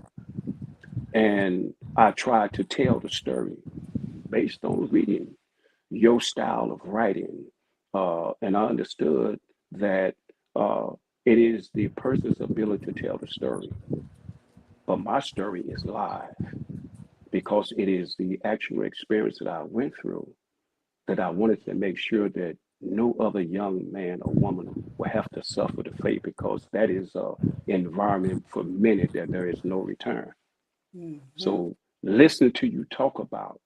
And I tried to tell the story based on reading your style of writing. And I understood that uh, it is the person's ability to tell the story. But my story is live because it is the actual experience that I went through that I wanted to make sure that no other young man or woman will have to suffer the fate because that is an environment for many that there is no return. Mhm. So listening to you talk about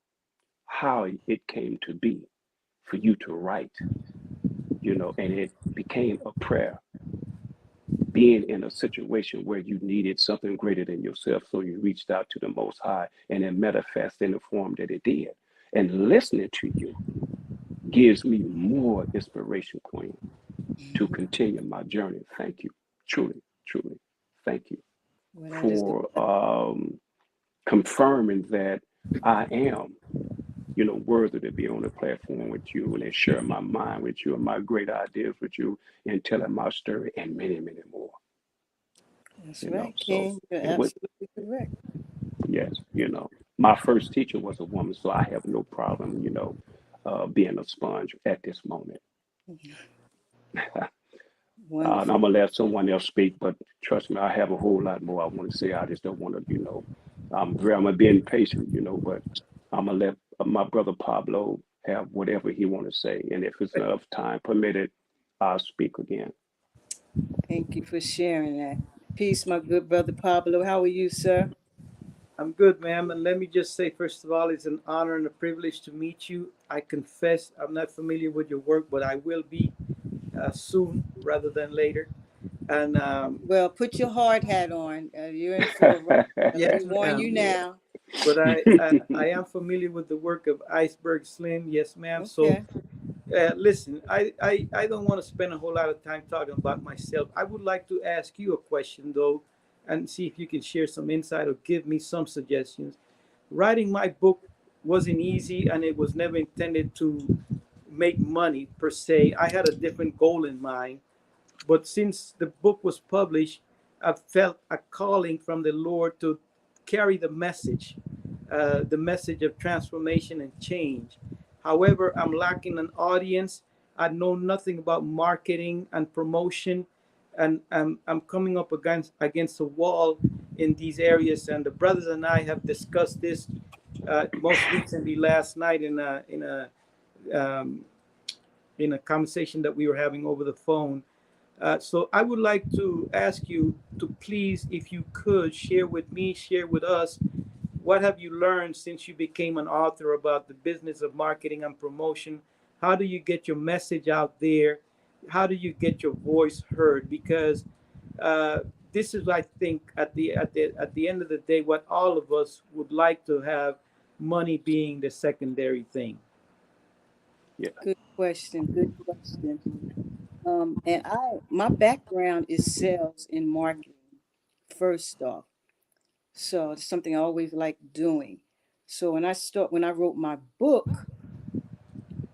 how it came to be for you to write, and it became a prayer, being in a situation where you needed something greater than yourself. So you reached out to the Most High and it manifested in the form that it did. And listening to you gives me more inspiration, Queen, to continue my journey. Thank you. Truly, truly. Thank you Well, that is the for confirming that I am, worthy to be on the platform with you and share my mind with you and my great ideas with you and telling my story and many, many more. That's right, So King. You're and with absolutely correct. yes, my first teacher was a woman, so I have no problem, being a sponge at this moment. And Wonderful. I'm gonna let someone else speak, but trust me, I have a whole lot more I want to say. I just don't want to, I'm gonna be impatient, but I'm gonna let my brother Pablo have whatever he want to say, and if it's enough time permitted, I'll speak again. Thank you for sharing that. Peace, my good brother Pablo. How are you, sir? I'm good, ma'am. And let me just say, first of all, it's an honor and a privilege to meet you. I confess I'm not familiar with your work, but I will be soon rather than later. And Well, put your hard hat on. You're in for a ride. Let me yes, warn you ma'am. Yeah. now. But I am familiar with the work of Iceberg Slim. Yes, ma'am. So Okay. listen, I don't want to spend a whole lot of time talking about myself. I would like to ask you a question, though, and see if you can share some insight or give me some suggestions. writing my book wasn't easy, and it was never intended to make money per se. I had a different goal in mind. But since the book was published, I felt a calling from the Lord to carry the message of transformation and change. However, I'm lacking an audience. I know nothing about marketing and promotion, and I'm coming up against a wall in these areas. And the brothers and I have discussed this most recently last night um, in a conversation that we were having over the phone. So I would like to ask you to please, if you could, share with me, share with us, what have you learned since you became an author about the business of marketing and promotion? How do you get your message out there? How do you get your voice heard? Because uh, this is, I think, at the end of the day, what all of us would like to have, money being the secondary thing. Yeah. Good question. Good question. And my background is sales and marketing, first off. So it's something I always liked doing. So when I wrote my book,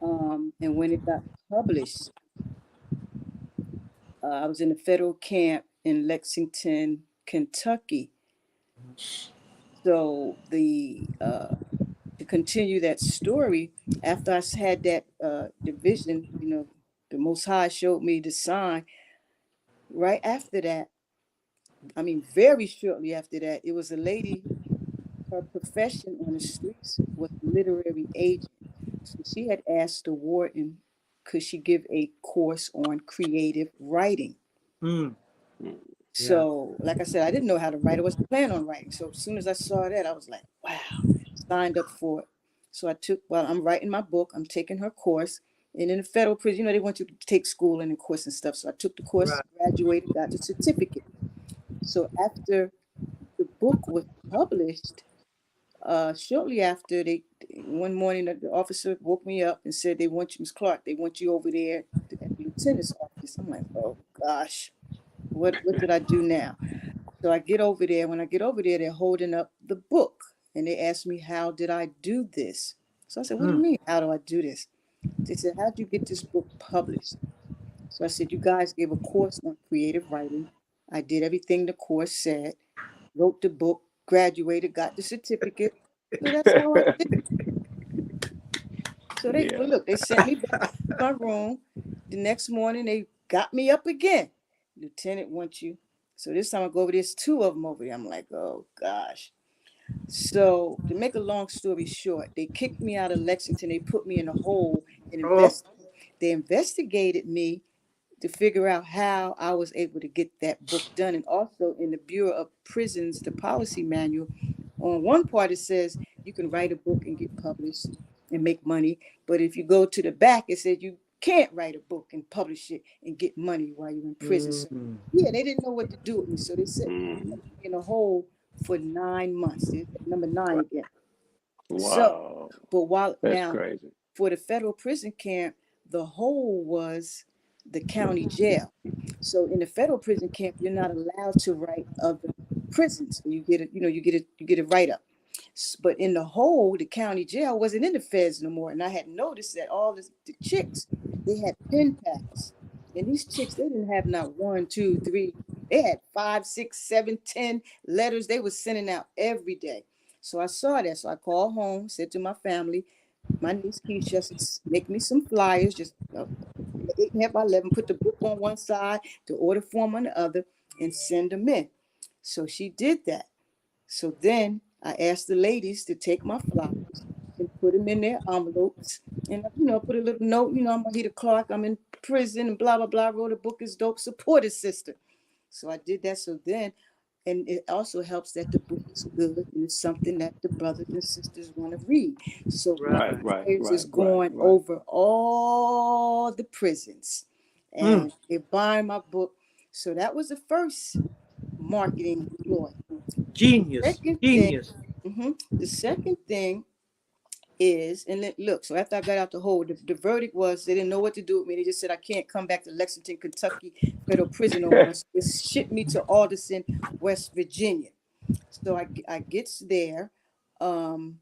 and when it got published, I was in a federal camp in Lexington, Kentucky. So the to continue that story, after had that division, the Most High showed me the sign. Right after that, I mean, very shortly after that, it was a lady. Her profession on the streets was literary agent. So she had asked the warden, could she give a course on creative writing? Mm, Mm. yeah. So, like I said, I didn't know how to write. I wasn't planning on writing. So as soon as I saw that, I was like, wow, signed up for it. So while I'm writing my book, I'm taking her course. And in the federal prison, they want you to take school and the course and stuff. So I took the course, Right. graduated, got the certificate. So after the book was published, shortly after, one morning the officer woke me up and said they want you, Miss Clark, they want you over there at the lieutenant's office. I'm like, oh gosh, what did I do now? So I get over there. When I get over there, they're holding up the book and they asked me, how did I do this? So I said, what do you Mm, mean, how do I do this? They said, how'd you get this book published? So I said, you guys gave a course on creative writing. I did everything the course said, wrote the book, graduated, got the certificate. So that's how I did. So Yeah. look, they sent me back to my room. The next morning, they got me up again. Lieutenant wants you. So this time I go over, there's two of them over there. I'm like, oh gosh. So to make a long story short, they kicked me out of Lexington. They put me in a hole and oh. they investigated me to figure out how I was able to get that book done. And also in the Bureau of Prisons, the policy manual, on one part it says you can write a book and get published and make money. But if you go to the back, it says you can't write a book and publish it and get money while you're in prison. So Mm, yeah, they didn't know what to do with me. So they said Mm. in a hole for 9 months. There's number nine right. again. So, Wow. but while That's now crazy. for the federal prison camp, the hole was the county jail. So in the federal prison camp, you're not allowed to write other prisons. You get it, you get a write up. But in the hole, the county jail wasn't in the feds no more. And I had noticed that all the chicks, they had pen pals. And these chicks, they didn't have not one, two, three. They had 5, 6, 7, 10 letters they were sending out every day. So I saw that. So I called home, said to my family, my niece Keisha said, make me some flyers, just 8.5 by 11, put the book on one side, the order form on the other, and send them in. So she did that. So then I asked the ladies to take my flyers and put them in their envelopes and, put a little note, I'm Wahida Clark, I'm in prison and blah, blah, blah, wrote a book is dope, support his sister. So I did that. So then, and it also helps that the book is good and it's something that the brothers and sisters want to read. So my Right, Right. right, flyers is right, right, going right. over all the prisons Mm, and they're buying my book. So that was the first marketing ploy. genius. Second thing, Genius. the second thing is, and look, so after I got out the hole, the verdict was they didn't know what to do with me. They just said I can't come back to Lexington, Kentucky federal prison no more. So they shipped me to Alderson, West Virginia. So I gets there. Um,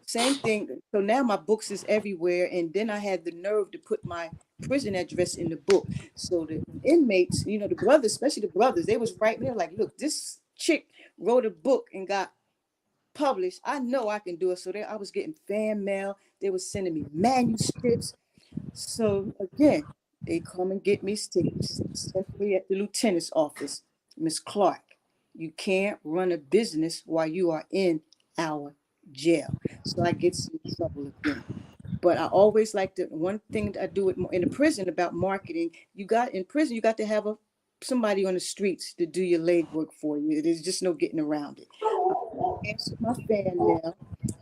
Same thing. So now my books is everywhere, and then I had the nerve to put my prison address in the book. So the inmates, you know, the brothers, especially the brothers, they was right there like, look, this chick wrote a book and got published. I know I can do it. So I was getting fan mail. They was sending me manuscripts. So again, they come and get me, sent me at the lieutenant's office. Miss Clark, you can't run a business while you are in our jail. So I get in trouble again. But I always like to, one thing that I do in the prison about marketing, in prison, you got to have somebody on the streets to do your legwork for you. There's just no getting around it. Answered my fan mail.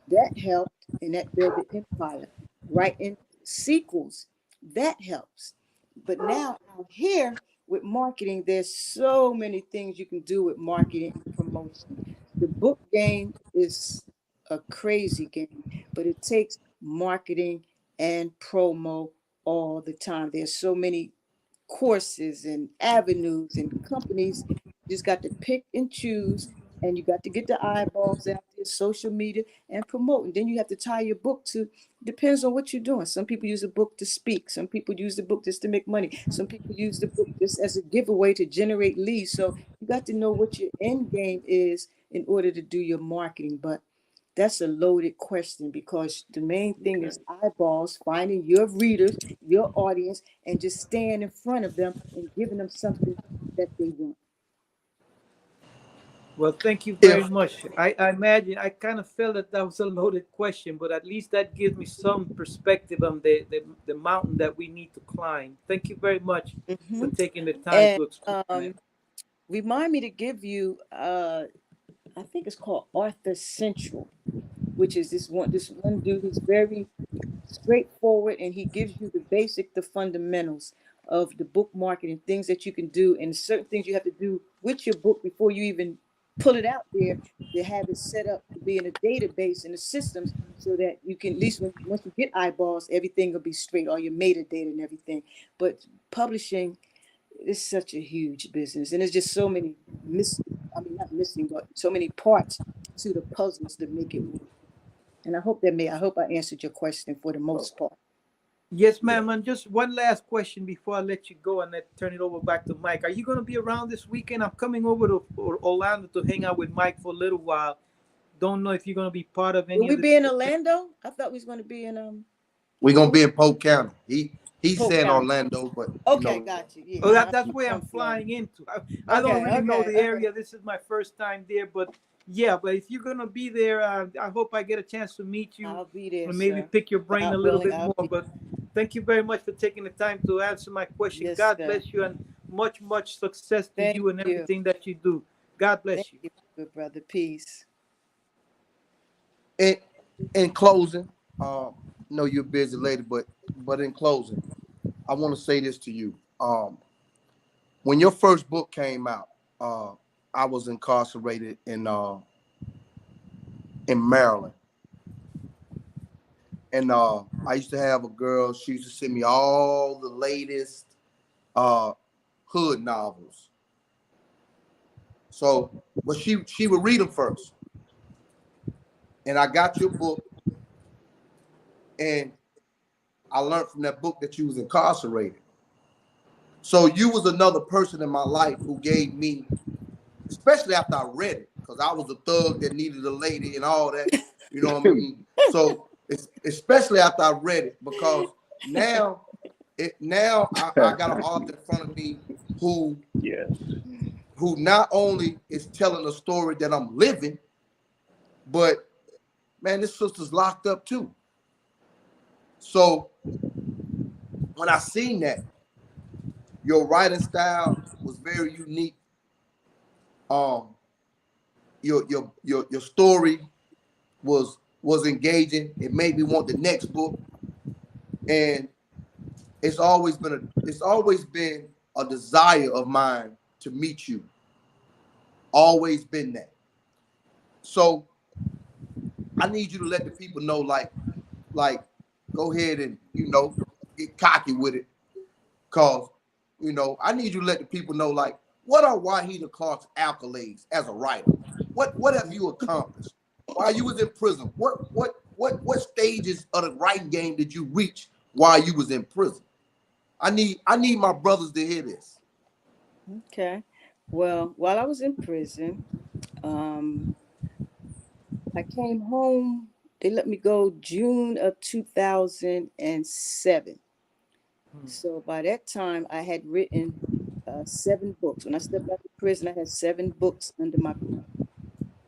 That helped, and that built the empire. Writing sequels, that helps. But now out here with marketing, there's so many things you can do with marketing and promotion. The book game is a crazy game, but it takes marketing and promo all the time. There's so many courses and avenues and companies. You just got to pick and choose, and you got to get the eyeballs out there, social media, and promote. And then you have to tie your book to, depends on what you're doing. Some people use a book to speak. Some people use the book just to make money. Some people use the book just as a giveaway to generate leads. So you got to know what your end game is in order to do your marketing. But that's a loaded question, because the main thing Okay. is eyeballs, finding your readers, your audience, and just staying in front of them and giving them something that they want. Well, thank you very If much. I imagine I kind of felt that that was a loaded question, but at least that gives me some perspective on the mountain that we need to climb. Thank you very much for Hmm. taking the time And to explain it. remind me to give you, I think it's called Arthur Central, which is this one dude. He's very straightforward, and he gives you the fundamentals of the book market and things that you can do, and certain things you have to do with your book before you even pull it out there, to have it set up to be in a database and the systems, so that you can, at least once you get eyeballs, everything will be straight, all your metadata and everything. But publishing is such a huge business, and there's just so many I mean, not missing, but so many parts to the puzzles that make it work. And I hope I answered your question for the Oh, most part. Yes, yeah. ma'am. And just one last question before I let you go and let turn it over back to Mike. Are you going to be around this weekend? I'm coming over to Orlando to hang out with Mike for a little while. Don't know if you're going to be part of Will any we of the be in trip. Orlando? I thought we was going to be in we're gonna where we, be in Polk County. He's Polk saying County. Orlando, but you Okay, know, got you. Oh, Yeah, that's I'm where I'm from Florida. flying into. I don't Okay, really know okay, the okay. area. This is my first time there, but yeah. But if you're gonna be there, I hope I get a chance to meet you I'll be there, and maybe sir. pick your brain a God little willing, bit I'll more. be. But thank you very much for taking the time to answer my question. Yes, God sir. bless you and much success to Thank you and you. everything that you do. God Thank bless you. you, good brother. Peace. in in closing, know you're a busy lady, but in closing, I want to say this to you. When your first book came out, I was incarcerated in Maryland, and I used to have a girl. She used to send me all the latest uh, hood novels. So, but she would read them first, and I got your book, and I learned from that book that you was incarcerated. So you was another person in my life who gave me, especially after I read it, because I was a thug that needed a lady and all that. You know what I mean? So it's, especially after I read it, because now I got an author in front of me who Yes. who not only is telling a story that I'm living, but man, this sister's locked up too. So when I seen that, your writing style was very unique. Um, your story was engaging. It made me want the next book, and it's always been a desire of mine to meet you. Always been that. So I need you to let the people know, like, go ahead and get cocky with it, cause I need you to let the people know, like, what are Wahida Clark's accolades as a writer? What have you accomplished? while you was in prison, what stages of the writing game did you reach while you was in prison? I need my brothers to hear this. Okay. Well, while I was in prison, um, I came home. They let me go June of 2007. So by that time, I had written 7 books. When I stepped out of prison, I had 7 books under my belt.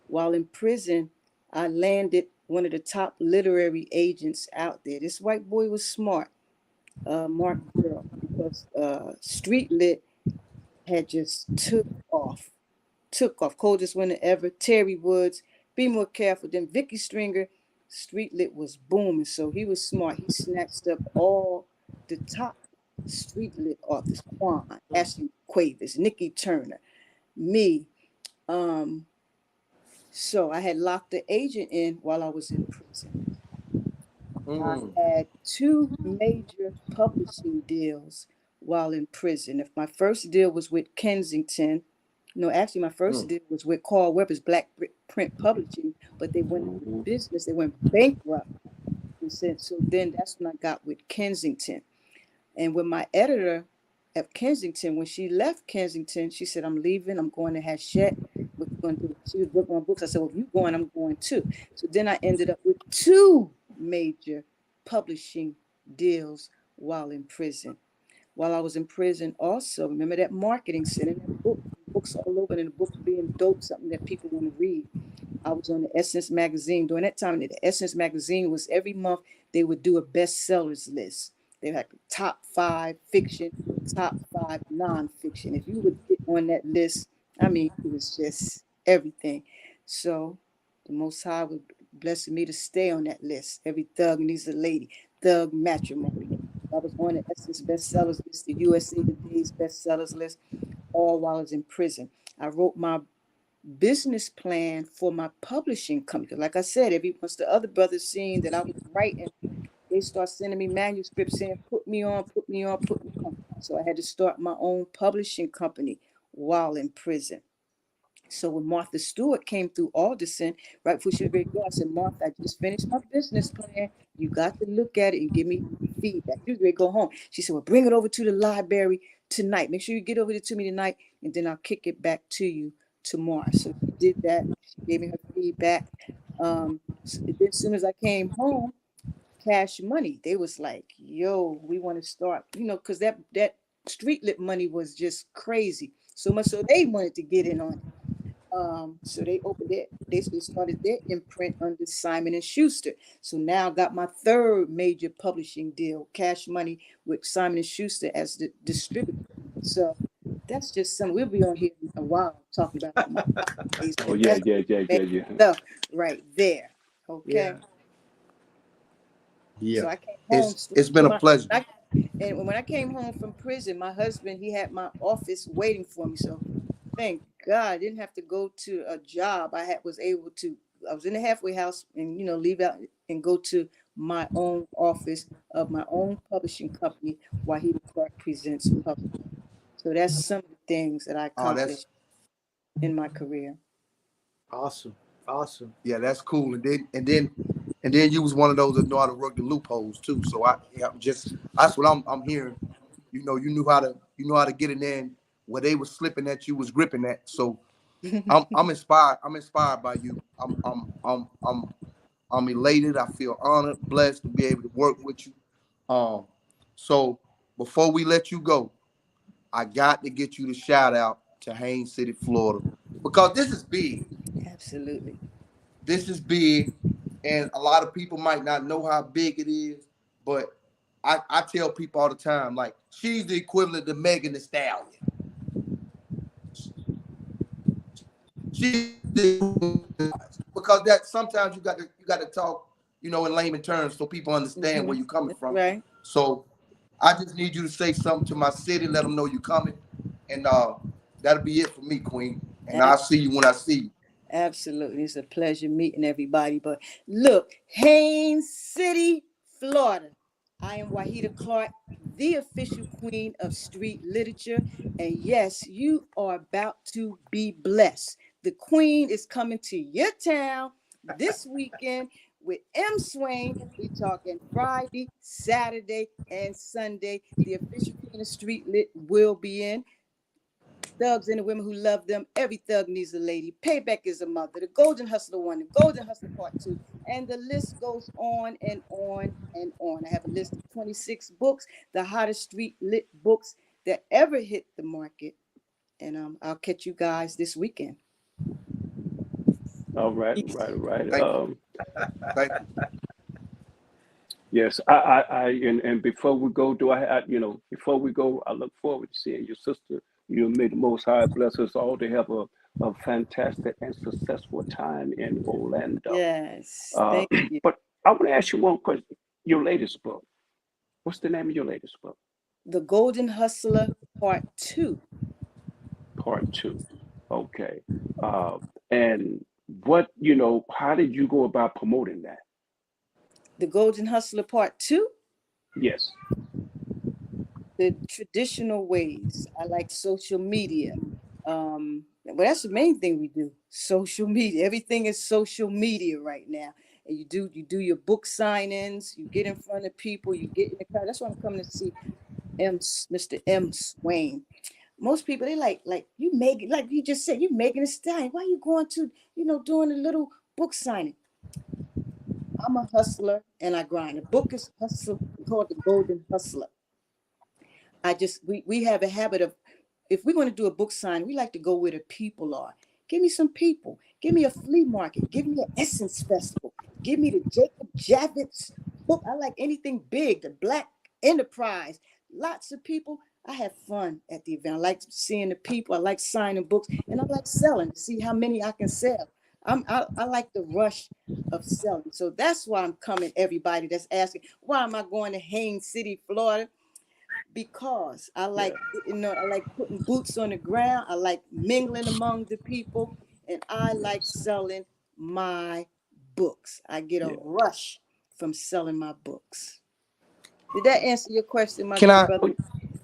While in prison, I landed one of the top literary agents out there. This white boy was smart, Mark Burrow, because Street Lit had just took off. Coldest winter ever. Terry Woods, Be More Careful. Then Vicky Stringer, Street Lit was booming. So he was smart. He snatched up all the top Street Lit authors. Quan, Ashley Quavers, Nikki Turner, me. Um, so I had locked the agent in while I was in prison. I Mm, had 2 major publishing deals while in prison. If my first deal was with Kensington, no, actually, my first mm, deal was with Carl Weber's Black Print Publishing, but they went out of business. They went bankrupt. And so then that's when I got with Kensington. And when my editor at Kensington, when she left Kensington, she said, I'm leaving. I'm going to Hachette. What you going to do? She was working on books. I said, well, if you're going, I'm going too. So then I ended up with 2 major publishing deals while in prison. While I was in prison, also, remember that marketing, sending that books all over, and the books being dope, something that people want to read. I was on the Essence magazine during that time. The Essence magazine was every month they would do a bestsellers list. They had top 5 fiction, top 5 nonfiction. If you would get on that list, I mean, it was just everything. So the Most High would bless me to stay on that list. Every thug needs a lady. Thug matrimony. I was on the Essence bestsellers list, the USA Today's bestsellers list, all while I was in prison. I wrote my business plan for my publishing company. Like I said, once the other brothers seen that I was writing, they start sending me manuscripts saying, put me on, put me on, put me on. So I had to start my own publishing company while in prison. So when Martha Stewart came through Alderson, right before she was ready to go, I said, Martha, I just finished my business plan. You got to look at it and give me feedback. She was ready to go home. She said, well, bring it over to the library tonight. Make sure you get over it to me tonight, and then I'll kick it back to you tomorrow. So she did that. She gave me her feedback. Then as soon as I came home, Cash Money, they was like, yo, we want to start, because that street lit money was just crazy. So much so they wanted to get in on it. So they opened it. They started their imprint under Simon and Schuster. So now I got my 3rd major publishing deal, Cash Money, with Simon and Schuster as the distributor. So that's just some. We'll be on here a while talking about my days, Oh but yeah, that's yeah, yeah, yeah, big yeah. stuff right there. Yeah. Okay. yeah, So I came home. it's been a pleasure. And when I came home from prison, my husband, he had my office waiting for me. So thank God I didn't have to go to a job. I was in the halfway house and, leave out and go to my own office of my own publishing company, Wahida Clark Presents Publishing. So that's some of the things that I Oh, that's accomplished in my career. Awesome. Awesome. yeah, that's cool. And then you was one of those that know how to work the loopholes too. So I'm just that's what I'm hearing. You know how to get in there and where they was slipping at you was gripping at. So I'm inspired. I'm inspired by you. I'm elated. I feel honored, blessed to be able to work with you. Um, so before we let you go, I got to get you to shout out to Haines City, Florida, because this is big. Absolutely. This is big, and a lot of people might not know how big it is, but I tell people all the time, like, she's the equivalent to Megan Thee Stallion. She's because that sometimes you got to talk, in layman terms so people understand where you're coming That's from. right. So I just need you to say something to my city, let them know you're coming, and that'll be it for me, Queen. And I'll see you when I see you. Absolutely. It's a pleasure meeting everybody. But look, Haines City, Florida. I am Wahida Clark, the official queen of street literature. And yes, you are about to be blessed. The queen is coming to your town this weekend with M. Swain. We talking Friday, Saturday, and Sunday. The official King of Street Lit will be in. Thugs and the women who love them. Every thug needs a lady. Payback is a mother. The Golden Hustler 1, the Golden Hustler Part 2. And the list goes on and on and on. I have a list of 26 books, the hottest street lit books that ever hit the market. And I'll catch you guys this weekend. All right, Peace. right. Thank you. Thank you. Yes, and before we go, before we go, I look forward to seeing your sister. You may the Most High bless us all to have a fantastic and successful time in Orlando. Yes, thank you. But I want to ask you one question. Your latest book. What's the name of your latest book? The Golden Hustler Part 2. Part 2. Okay. And what, how did you go about promoting that? The Golden Hustler Part 2? Yes. The traditional ways. I like social media. Well, that's the main thing we do. Social media. Everything is social media right now. And you do your book signings, you get in front of people, you get in the car. That's why I'm coming to see Mr. M. Swain. Most people, they like you make it, like you just said, you making a stallion. Why are you going to, doing a little book signing? I'm a hustler and I grind. The book is called The Golden Hustler. We have a habit of, if we're going to do a book sign, we like to go where the people are. Give me some people. Give me a flea market. Give me an Essence Festival. Give me the Jacob Javits book. I like anything big, the Black Enterprise. Lots of people. I have fun at the event. I like seeing the people. I like signing books. And I like selling to see how many I can sell. I like the rush of selling. So that's why I'm coming, everybody that's asking, why am I going to Haines City, Florida? Because I like, I like putting boots on the ground. I like mingling among the people, and I like selling my books. I get a rush from selling my books. Did that answer your question, my good brother?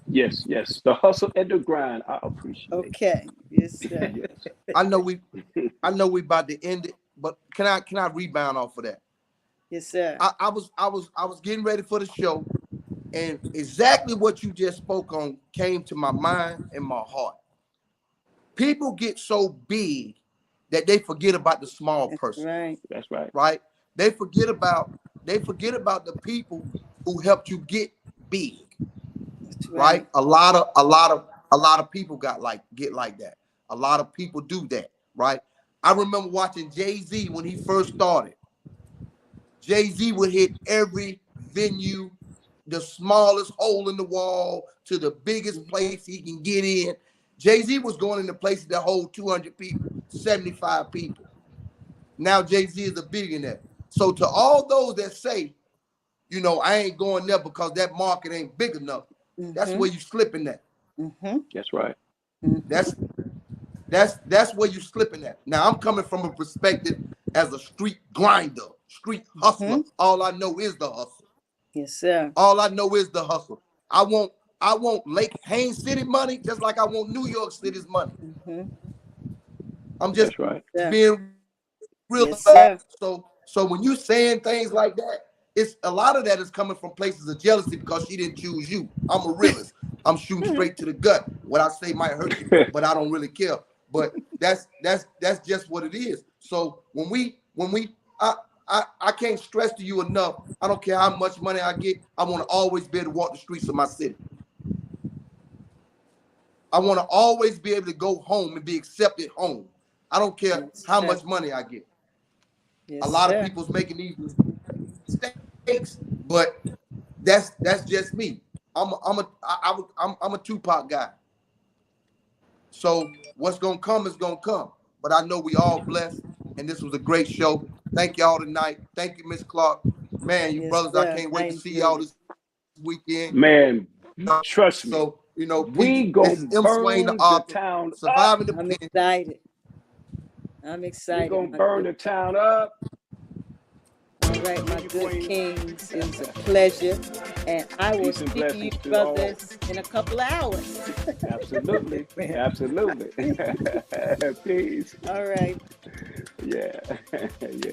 Yes. The hustle and the grind. I appreciate. Okay. Yes, sir. Yes. I know we about to end it, but can I rebound off of that? Yes, sir. I was getting ready for the show, and exactly what you just spoke on came to my mind and my heart. People get so big that they forget about the small person. Right. That's right. Right? They forget about the people who helped you get big. That's right? A lot of people get like that. A lot of people do that, right? I remember watching Jay-Z when he first started. Jay-Z would hit every venue, the smallest hole in the wall to the biggest place he can get in. Jay-Z was going into places that hold 200 people, 75 people. Now Jay-Z is a billionaire. So to all those that say, I ain't going there because that market ain't big enough, that's where you slipping at. That's right. That's where you slipping at. Now I'm coming from a perspective as a street grinder, street hustler. All I know is the hustle. Yes, sir. All I know is the hustle. I want Lake Haines City money just like I want New York City's money. I'm just being real. Yes, so when you saying things like that, it's a lot of that is coming from places of jealousy because she didn't choose you. I'm a realist. I'm shooting straight to the gut. What I say might hurt you, but I don't really care. But that's just what it is. So I can't stress to you enough. I don't care how much money I get. I want to always be able to walk the streets of my city. I want to always be able to go home and be accepted home. I don't care how much money I get. A lot of people's making these mistakes, but that's just me. I'm a Tupac guy. So what's gonna come is gonna come. But I know we all blessed, and this was a great show. Thank y'all tonight. Thank you, Miss Clark. Man, you brothers, I can't wait to see y'all this weekend. Man, trust me. So we gonna burn the town surviving up. The I'm pen. excited. I'm excited. We're gonna burn the town up. All right, my good kings, it was a pleasure, and I will speak to you brothers in a couple of hours. Absolutely. Peace. All right. Yeah. Yeah.